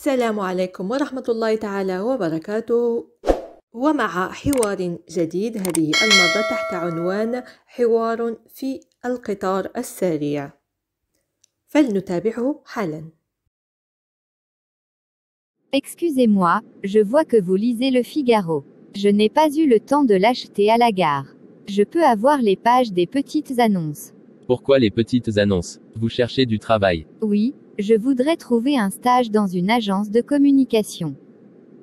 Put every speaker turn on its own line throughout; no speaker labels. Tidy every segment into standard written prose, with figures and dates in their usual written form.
السلام عليكم ورحمة الله تعالى وبركاته، ومع حوار جديد هذه المرة تحت عنوان حوار في القطار السريع، فلنتابعه حالا.
Excusez-moi, je vois que vous lisez Le Figaro. Je n'ai pas eu le temps de l'acheter à la gare. Je peux avoir les pages des petites annonces.
Pourquoi les petites annonces? Vous cherchez du travail?
Oui, je voudrais trouver un stage dans une agence de communication.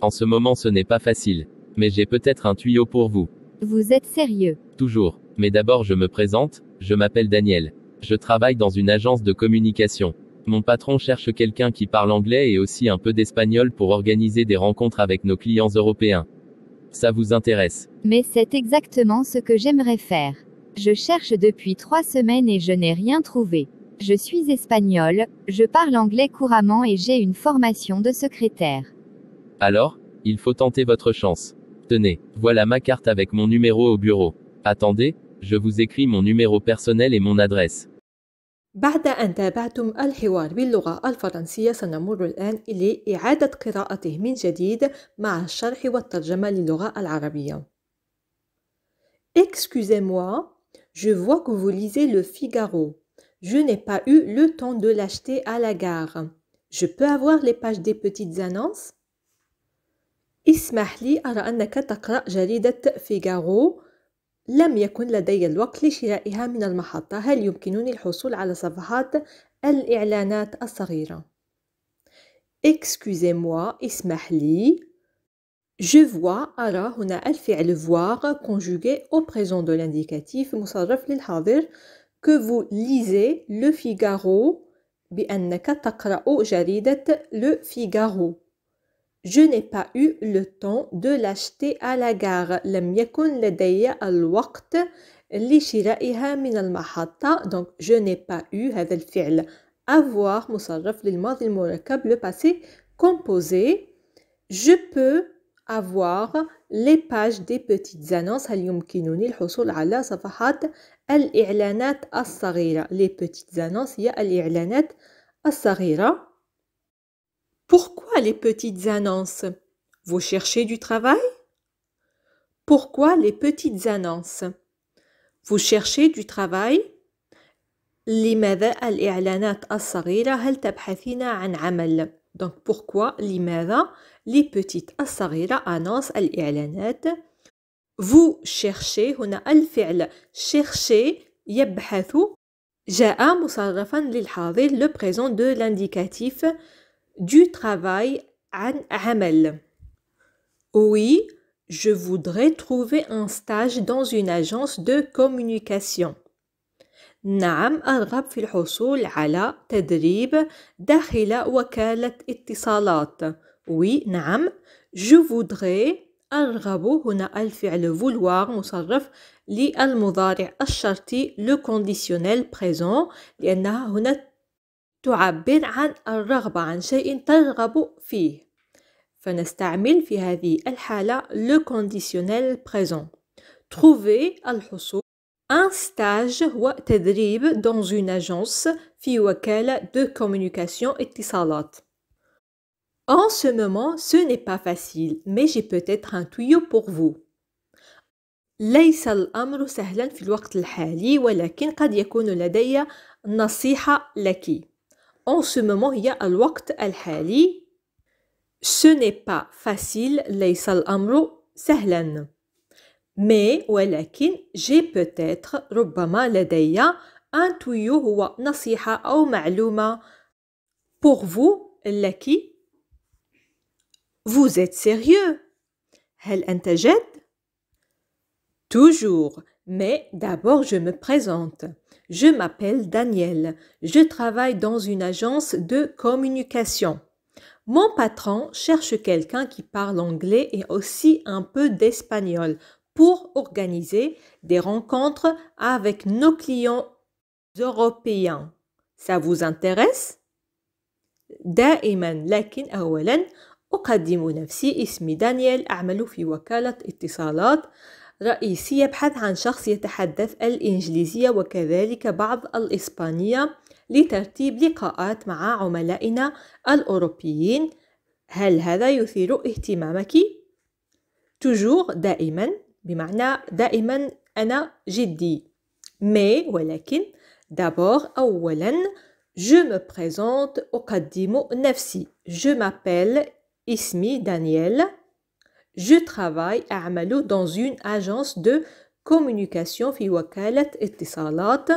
En ce moment ce n'est pas facile. Mais j'ai peut-être un tuyau pour vous.
Vous êtes sérieux?
Toujours. Mais d'abord je me présente, je m'appelle Daniel. Je travaille dans une agence de communication. Mon patron cherche quelqu'un qui parle anglais et aussi un peu d'espagnol pour organiser des rencontres avec nos clients européens. Ça vous intéresse?
Mais c'est exactement ce que j'aimerais faire. Je cherche depuis 3 semaines et je n'ai rien trouvé. Je suis espagnole, je parle anglais couramment et j'ai une formation de secrétaire.
Alors, il faut tenter votre chance. Tenez, voilà ma carte avec mon numéro au bureau. Attendez, je vous écris mon numéro personnel et mon adresse.
بعد أن تابعتم الحوار باللغة الفرنسية سنمر الآن إلى إعادة قراءته من جديد مع الشرح والترجمة للغة العربية. Excusez-moi, je vois que vous lisez Le Figaro. Je n'ai pas eu le temps de l'acheter à la gare. Je peux avoir les pages des petites annonces? اسمح لي، أرى أنك تقرأ جريدة فيغارو. لم يكن لدي الوقت لشرائها من المحطة. هل يمكنني الحصول على صفحات الإعلانات الصغيرة؟ Excusez-moi, اسمح لي. Je vois، أرى هنا الفعل voir conjugué au présent de l'indicatif مصرف للحاضر que vous lisez Le Figaro بأنك تقرأ جريدة Le Figaro. Je n'ai pas eu le temps de l'acheter à la gare. لم يكن لدي الوقت لشرائها من المحطة. Donc, je n'ai pas eu هذا الفعل avoir مصرف للماضي المركب le passé composé. Je peux avoir les pages des petites annonces. هل يمكنني الحصول على صفحات الإعلانات الصغيرة. Les petites annonces هي الإعلانات الصغيرة. Pourquoi les petites annonces? Vous cherchez du travail? Pourquoi les petites annonces? Vous cherchez du travail? لماذا الإعلانات الصغيرة؟ هل تبحثين عن عمل؟ Donc pourquoi؟ لماذا؟ les petites الصغيرة annonces الإعلانات. Vous cherchez، هنا الفعل chercher يبحث جاء مصرفا للحاضر le présent de l'indicatif du travail عن عمل. Oui, je voudrais trouver un stage dans une agence de communication. نعم، أرغب في الحصول على تدريب داخل وكالة اتصالات. Oui, نعم. Je voudrais، أرغب هنا الفعل vouloir مصرف للمضارع الشرطي le conditionnel présent لأنها هنا تعبر عن الرغبة، عن شيء ترغب فيه، فنستعمل في هذه الحالة le conditionnel présent. Trouver الحصول. Un stage هو تدريب dans une agence في وكالة de communication اتصالات. En ce moment, ce n'est pas facile, mais j'ai peut-être un tuyau pour vous. ليس الأمر سهلا في الوقت الحالي، ولكن قد يكون لدي نصيحة لك. En ce moment هي الوقت الحالي. Ce n'est pas facile، ليس الأمر سهلا. Mais ولكن j'ai peut-être ربما لدي un tuyau هو نصيحة أو معلومة pour vous لك. Vous êtes sérieux؟ هل أنت جد؟ Toujours. Mais d'abord je me présente. Je m'appelle Daniel. Je travaille dans une agence de communication. Mon patron cherche quelqu'un qui parle anglais et aussi un peu d'espagnol pour organiser des rencontres avec nos clients européens. Ça vous intéresse؟ دائما، لكن أولا أقدم نفسي. اسمي دانيال، أعمل في وكالة اتصالات. رئيسي يبحث عن شخص يتحدث الإنجليزية وكذلك بعض الإسبانية لترتيب لقاءات مع عملائنا الأوروبيين. هل هذا يثير اهتمامك؟ toujours دائما بمعنى دائما أنا جدي. mais ولكن d'abord أولا je me présente أقدم نفسي. je m'appelle اسمي دانييل. je travaille أعمل dans une agence de communication في وكالة اتصالات.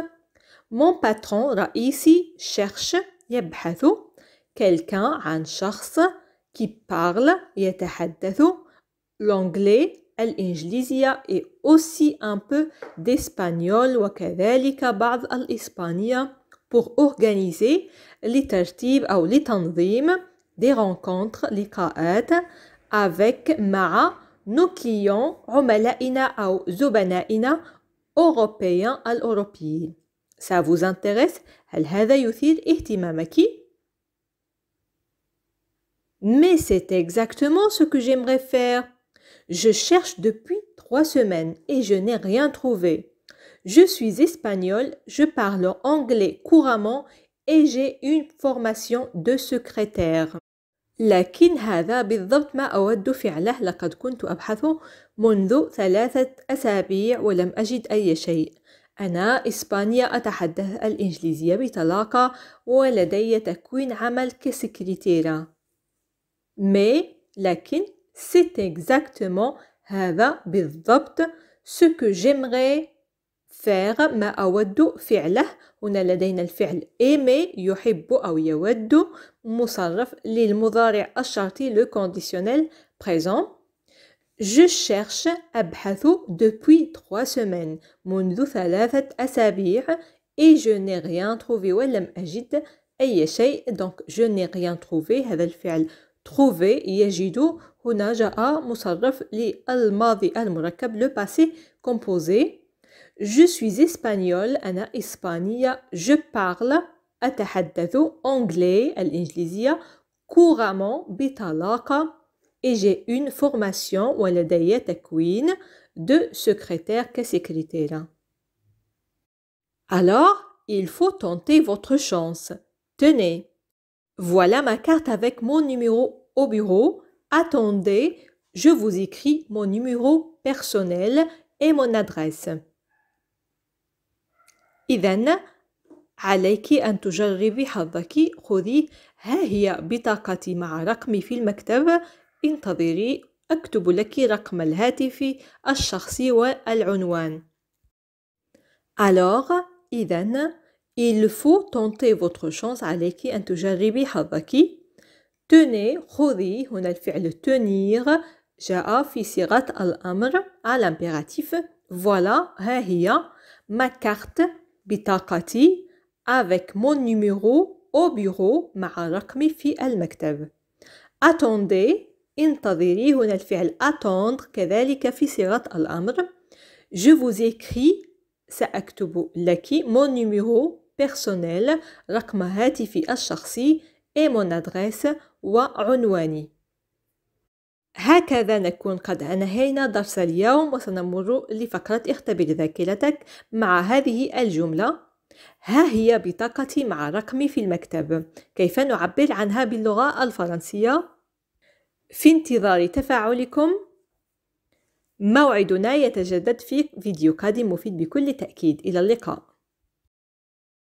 mon patron رئيسي cherche يبحث quelqu'un عن شخص qui parle يتحدث l'anglais الإنجليزية et aussi un peu d'espagnol وكذلك بعض الإسبانية pour organiser لترتيب أو لتنظيم des rencontres لقاءات avec مع nos clients عملائنا أو زبنائنا européens الأوروبيين. Ça vous intéresse؟ هل هذا يثير اهتمامك؟ Mais c'est exactement ce que j'aimerais faire. Je cherche depuis 3 semaines et je n'ai rien trouvé. Je suis espagnole, je parle anglais couramment et j'ai une formation de secrétaire. لكن هذا بالضبط ما أود فعله. لقد كنت أبحث منذ 3 أسابيع ولم أجد أي شيء. أنا إسبانية أتحدث الإنجليزية بطلاقة ولدي تكوين عمل كسكرتيرة. Mais لكن c'est exactement هذا بالضبط ce que j'aimerais faire ما أود فعله. هنا لدينا الفعل aimer يحب أو يود مصرف للمضارع الشرطي le conditionnel présent. Je cherche أبحث depuis 3 semaines منذ 3 أسابيع et je n'ai rien trouvé ولم أجد أي شيء. donc je n'ai rien trouvé هذا الفعل trouver يجد هنا جاء مصرف للماضي المركب le passé composé. Je suis espagnole أنا إسبانية. je parle أتحدث anglais الإنجليزية couramment بطلاقة et j'ai une formation ولدي تكوين de secrétaire كسكرتيرة. Alors, il faut tenter votre chance. Tenez, voilà ma carte avec mon numéro au bureau. Attendez, je vous écris mon numéro personnel et mon adresse. إذن عليك أن تجربي حظك. خذي ها هي بطاقتي مع رقمي في المكتب. انتظري أكتب لك رقم الهاتف الشخصي والعنوان. Alors, إذن il faut tenter votre chance. عليك أن تجربي حظك. tenez خذي هنا الفعل tenir جاء في صيغة الأمر à l'impératif. voilà ها هي ma carte بطاقتي avec mon numéro au bureau مع رقمي في المكتب. attendez انتظري هنا الفعل attendre كذلك في صيغة الأمر. je vous écris سأكتب لك mon numéro personnel رقم هاتفي الشخصي et mon adresse وعنواني. هكذا نكون قد أنهينا درس اليوم وسنمر لفقرة اختبر ذاكرتك مع هذه الجملة. ها هي بطاقتي مع رقمي في المكتب. كيف نعبر عنها باللغة الفرنسية؟ في انتظار تفاعلكم. موعدنا يتجدد في فيديو قادم مفيد بكل تأكيد. إلى اللقاء.